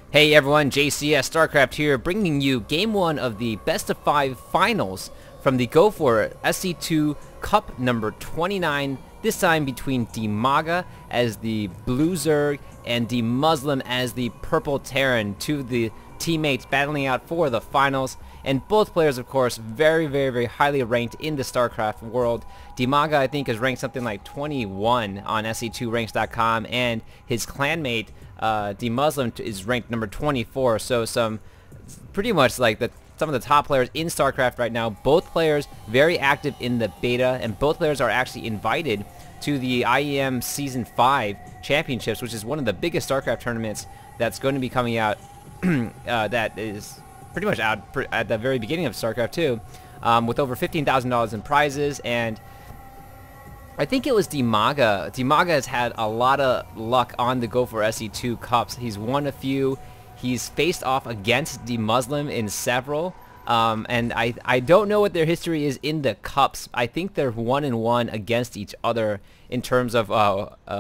Hey everyone, JCS StarCraft here, bringing you Game 1 of the Best of 5 Finals from the Go4SC2 Cup number 29, this time between DIMAGA as the Blue Zerg and DeMusliM as the Purple Terran, two of the teammates battling out for the finals. And both players, of course, very highly ranked in the StarCraft world. DiMaga, I think, is ranked something like 21 on SC2Ranks.com, and his clanmate, DeMusliM, is ranked number 24. So some pretty much like some of the top players in StarCraft right now. Both players very active in the beta, and both players are actually invited to the IEM Season 5 Championships, which is one of the biggest StarCraft tournaments that's going to be coming out. That is pretty much out at the very beginning of StarCraft 2, with over $15,000 in prizes. And I think it was DiMaga. DiMaga has had a lot of luck on the Go4SC2 Cups. He's won a few. He's faced off against DeMusliM in several. And I don't know what their history is in the Cups. I think they're 1-1 against each other in terms of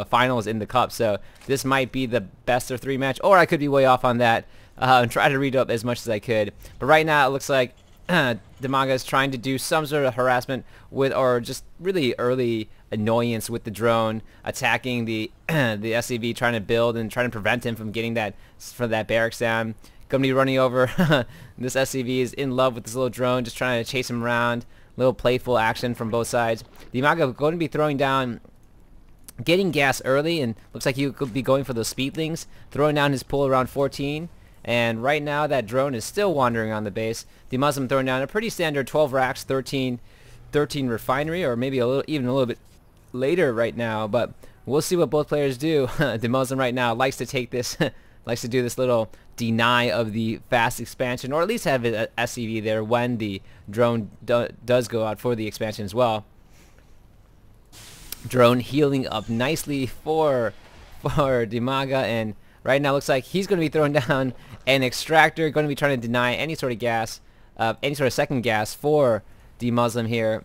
finals in the Cup. So this might be the best of 3 match, or I could be way off on that. And try to read up as much as I could. But right now it looks like DiMaga is trying to do some sort of harassment with, or just really early annoyance with the drone, attacking the the SCV, trying to build and trying to prevent him from getting that barracks down. Gonna be running over. This SCV is in love with this little drone, just trying to chase him around. Little playful action from both sides. DiMaga going to be throwing down, getting gas early, and looks like he could be going for those speedlings, throwing down his pull around 14. And right now that drone is still wandering on the base. DeMusliM throwing down a pretty standard 12 racks, 13 refinery, or maybe even a little bit later right now. But we'll see what both players do. DeMusliM right now likes to take this, likes to do this little deny of the fast expansion, or at least have an SCV there when the drone does go out for the expansion as well. Drone healing up nicely for DiMaga, and right now looks like he's going to be throwing down an extractor, going to be trying to deny any sort of gas, any sort of second gas for DeMusliM here.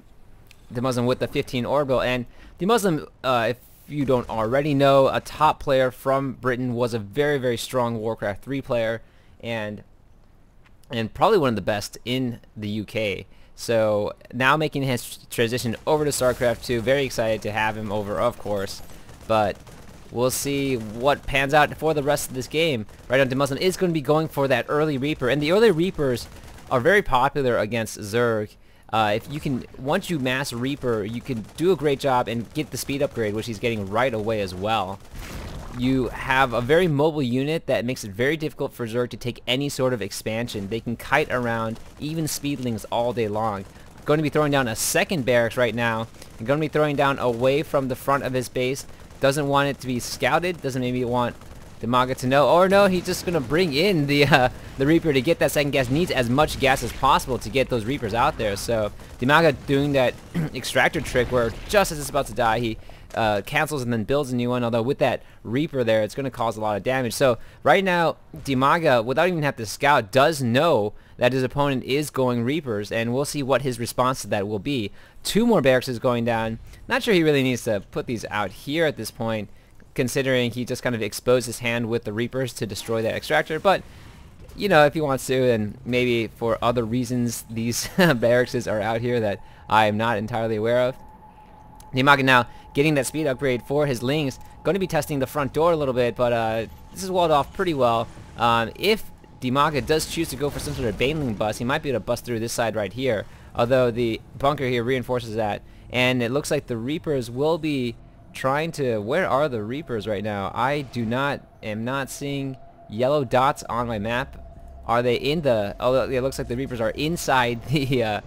DeMusliM with the 15 orbital, and DeMusliM, if you don't already know, a top player from Britain, was a very strong Warcraft 3 player, and probably one of the best in the UK. So now making his transition over to StarCraft 2, very excited to have him over, of course, but we'll see what pans out for the rest of this game. Right now, DeMusliM is going to be going for that early Reaper, and the early Reapers are very popular against Zerg. If you can, once you mass Reaper, you can do a great job and get the speed upgrade, which he's getting right away as well. You have a very mobile unit that makes it very difficult for Zerg to take any sort of expansion. They can kite around, even speedlings, all day long. Going to be throwing down a second barracks right now, and going to be throwing down away from the front of his base. Doesn't want it to be scouted, doesn't maybe want DiMaga to know, or no, he's just going to bring in the Reaper to get that second gas. Needs as much gas as possible to get those Reapers out there. So DiMaga doing that extractor trick where just as it's about to die, he cancels and then builds a new one, although with that Reaper there, it's going to cause a lot of damage. So right now, DiMaga, without even having to scout, does know that his opponent is going Reapers, and we'll see what his response to that will be. 2 more barracks is going down. Not sure he really needs to put these out here at this point, considering he just kind of exposed his hand with the Reapers to destroy that extractor. But, you know, if he wants to, and maybe for other reasons, these barracks are out here that I am not entirely aware of. DiMaga now getting that speed upgrade for his Lings. Going to be testing the front door a little bit, but this is walled off pretty well. If DiMaga does choose to go for some sort of Baneling bust, he might be able to bust through this side right here, although the bunker here reinforces that. And it looks like the Reapers will be trying to... Where are the Reapers right now? I am not seeing yellow dots on my map. Are they in the... Oh, it looks like the Reapers are inside the...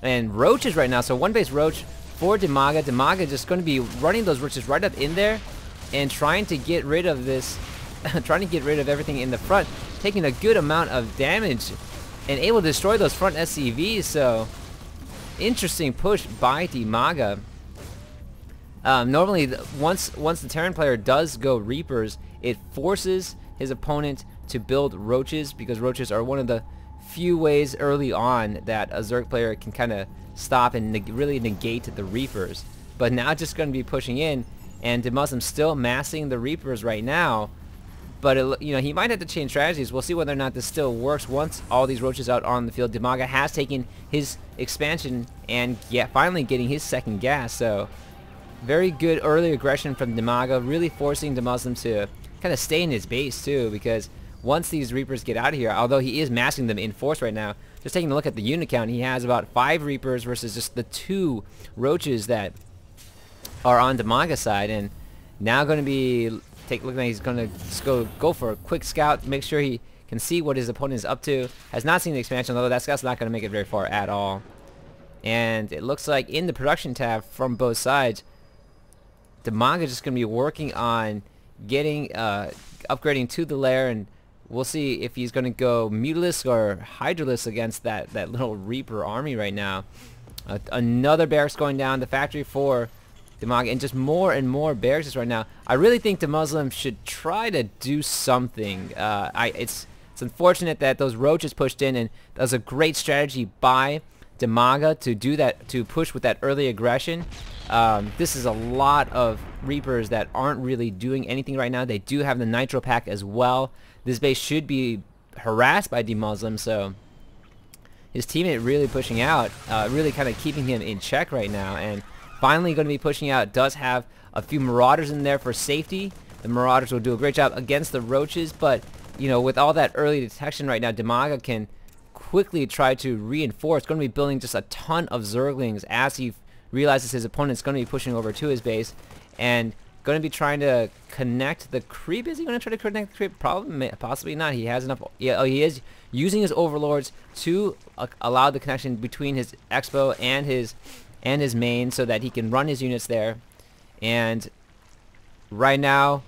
and Roaches right now. So one base Roach for DiMaga. DiMaga just going to be running those Roaches right up in there and trying to get rid of this... trying to get rid of everything in the front. Taking a good amount of damage and able to destroy those front SCVs. So interesting push by DiMaga. Normally, once the Terran player does go Reapers, it forces his opponent to build Roaches, because Roaches are one of the few ways early on that a Zerg player can kind of stop and really negate the Reapers. But now just going to be pushing in, and DeMusliM still massing the Reapers right now. But you know, he might have to change strategies. We'll see whether or not this still works once all these roaches out on the field. DiMaga has taken his expansion and finally getting his second gas. So very good early aggression from DiMaga, really forcing DeMusliM to kind of stay in his base too, because once these Reapers get out of here, although he is massing them in force right now, just taking a look at the unit count, he has about 5 Reapers versus just the 2 roaches that are on DiMaga's side. And now going to be looking like he's going to just go for a quick scout, make sure he can see what his opponent is up to. Has not seen the expansion, although that scout's not going to make it very far at all. And it looks like in the production tab from both sides, DiMaga is just going to be working on getting upgrading to the lair, and we'll see if he's going to go Mutalisk or Hydralisk against that little Reaper army right now. Another barracks going down the factory for DiMaga, and just more and more barracks right now. I really think DeMusliM should try to do something. It's unfortunate that those roaches pushed in, and that was a great strategy by DiMaga to do that, to push with that early aggression. This is a lot of Reapers that aren't really doing anything right now. They do have the Nitro pack as well. This base should be harassed by DeMusliM, so his teammate really pushing out, really kind of keeping him in check right now. And finally going to be pushing out, does have a few Marauders in there for safety. The Marauders will do a great job against the roaches, but you know, with all that early detection right now, DiMaga can quickly try to reinforce. Going to be building just a ton of Zerglings as he realizes his opponent's going to be pushing over to his base, and going to be trying to connect the creep. Is he going to try to connect the creep? Probably, possibly not. He has enough. Yeah, oh, he is using his overlords to allow the connection between his expo and his main, so that he can run his units there. And right now,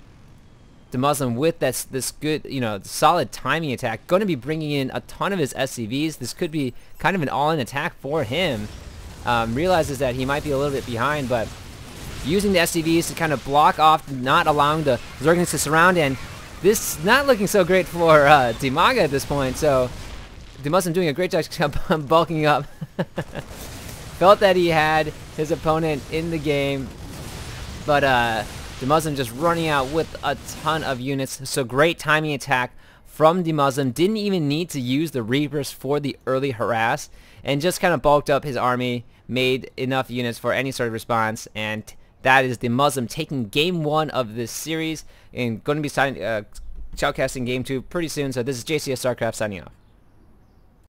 DeMusliM with this good, you know, solid timing attack, going to be bringing in a ton of his SCVs. This could be kind of an all-in attack for him. Realizes that he might be a little bit behind, but using the SCVs to kind of block off, not allowing the Zerglings to surround, and this is not looking so great for DiMaga at this point. So DeMusliM doing a great job bulking up. Felt that he had his opponent in the game, but DeMusliM just running out with a ton of units. So great timing attack from DeMusliM. Didn't even need to use the Reapers for the early harass, and just kind of bulked up his army, made enough units for any sort of response. And that is DeMusliM taking game 1 of this series, and going to be shoutcasting game 2 pretty soon. So this is JCS StarCraft signing off.